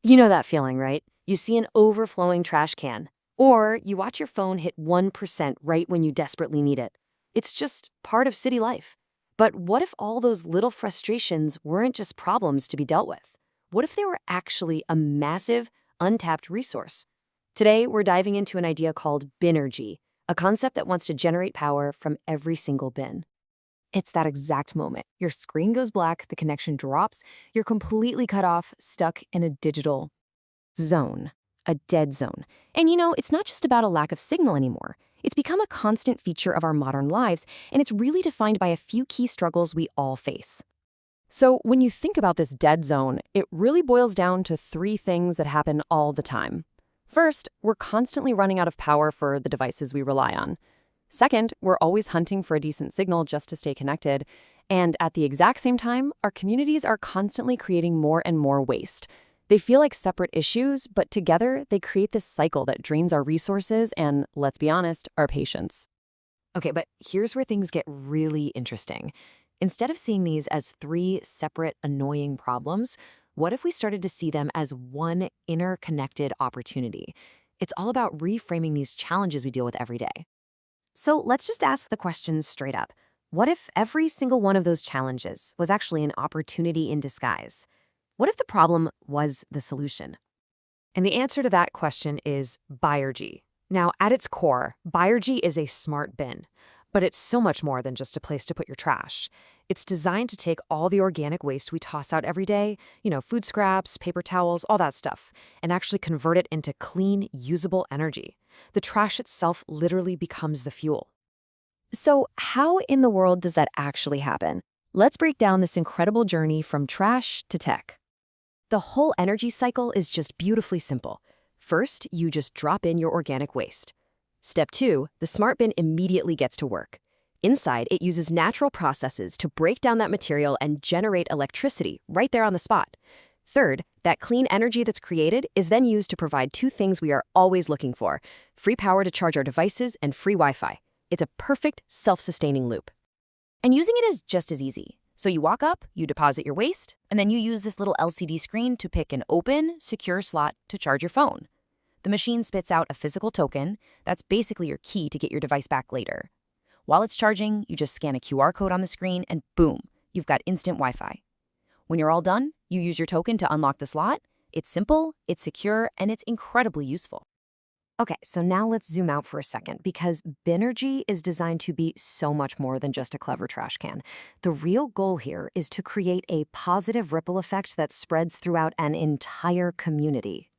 You know that feeling, right? You see an overflowing trash can, or you watch your phone hit 1% right when you desperately need it. It's just part of city life. But what if all those little frustrations weren't just problems to be dealt with? What if they were actually a massive, untapped resource? Today, we're diving into an idea called BINergy, a concept that wants to generate power from every single bin. It's that exact moment. Your screen goes black, the connection drops, you're completely cut off, stuck in a digital zone, a dead zone. And it's not just about a lack of signal anymore. It's become a constant feature of our modern lives, and it's really defined by a few key struggles we all face. So when you think about this dead zone, it really boils down to three things that happen all the time. First, we're constantly running out of power for the devices we rely on. Second, we're always hunting for a decent signal just to stay connected. And at the exact same time, our communities are constantly creating more and more waste. They feel like separate issues, but together they create this cycle that drains our resources and, let's be honest, our patience. Okay, but here's where things get really interesting. Instead of seeing these as three separate, annoying problems, what if we started to see them as one interconnected opportunity? It's all about reframing these challenges we deal with every day. So let's just ask the questions straight up. What if every single one of those challenges was actually an opportunity in disguise? What if the problem was the solution? And the answer to that question is BINergy. Now, at its core, BINergy is a smart bin, but it's so much more than just a place to put your trash. It's designed to take all the organic waste we toss out every day, food scraps, paper towels, all that stuff, and actually convert it into clean, usable energy. The trash itself literally becomes the fuel. So how in the world does that actually happen? Let's break down this incredible journey from trash to tech. The whole energy cycle is just beautifully simple. First, you just drop in your organic waste. Step 2, the smart bin immediately gets to work. Inside, it uses natural processes to break down that material and generate electricity right there on the spot. Third, that clean energy that's created is then used to provide two things we are always looking for: free power to charge our devices and free Wi-Fi. It's a perfect, self-sustaining loop. And using it is just as easy. So you walk up, you deposit your waste, and then you use this little LCD screen to pick an open, secure slot to charge your phone. The machine spits out a physical token that's basically your key to get your device back later. While it's charging, you just scan a QR code on the screen and boom, you've got instant Wi-Fi. When you're all done, you use your token to unlock the slot. It's simple, it's secure, and it's incredibly useful. Okay, so now let's zoom out for a second, because BINergy is designed to be so much more than just a clever trash can. The real goal here is to create a positive ripple effect that spreads throughout an entire community.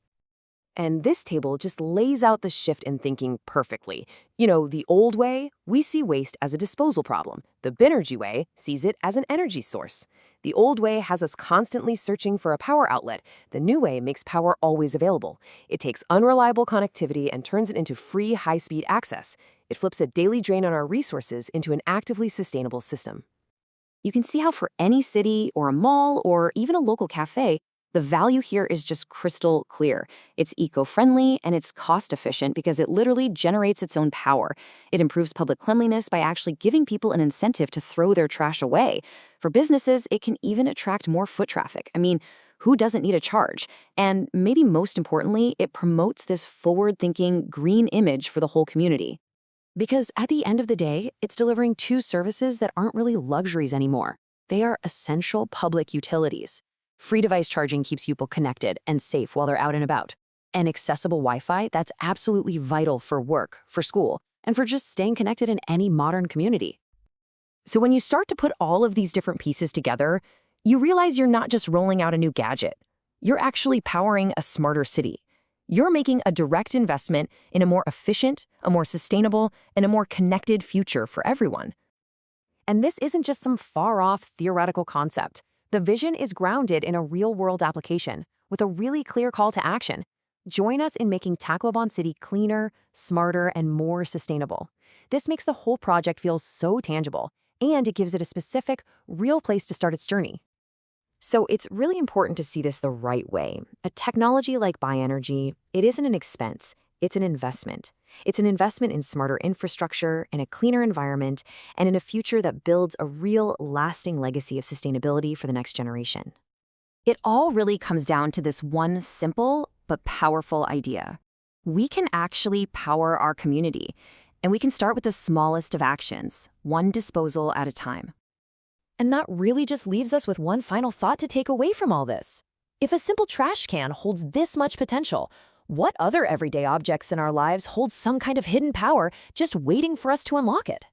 And this table just lays out the shift in thinking perfectly. The old way, we see waste as a disposal problem. The BINergy way sees it as an energy source. The old way has us constantly searching for a power outlet. The new way makes power always available. It takes unreliable connectivity and turns it into free, high-speed access. It flips a daily drain on our resources into an actively sustainable system. You can see how for any city or a mall or even a local cafe, the value here is just crystal clear. It's eco-friendly and it's cost-efficient because it literally generates its own power. It improves public cleanliness by actually giving people an incentive to throw their trash away. For businesses, it can even attract more foot traffic. Who doesn't need a charge? And maybe most importantly, it promotes this forward-thinking green image for the whole community. Because at the end of the day, it's delivering two services that aren't really luxuries anymore. They are essential public utilities. Free device charging keeps people connected and safe while they're out and about. And accessible Wi-Fi that's absolutely vital for work, for school, and for just staying connected in any modern community. So when you start to put all of these different pieces together, you realize you're not just rolling out a new gadget. You're actually powering a smarter city. You're making a direct investment in a more efficient, a more sustainable, and a more connected future for everyone. And this isn't just some far-off theoretical concept. The vision is grounded in a real-world application with a really clear call to action. Join us in making Tacloban City cleaner, smarter, and more sustainable. This makes the whole project feel so tangible, and it gives it a specific, real place to start its journey. So it's really important to see this the right way. A technology like BINergy, it isn't an expense, it's an investment. It's an investment in smarter infrastructure, in a cleaner environment, and in a future that builds a real, lasting legacy of sustainability for the next generation. It all really comes down to this one simple but powerful idea. We can actually power our community, and we can start with the smallest of actions, one disposal at a time. And that really just leaves us with one final thought to take away from all this. If a simple trash can holds this much potential, what other everyday objects in our lives hold some kind of hidden power just waiting for us to unlock it?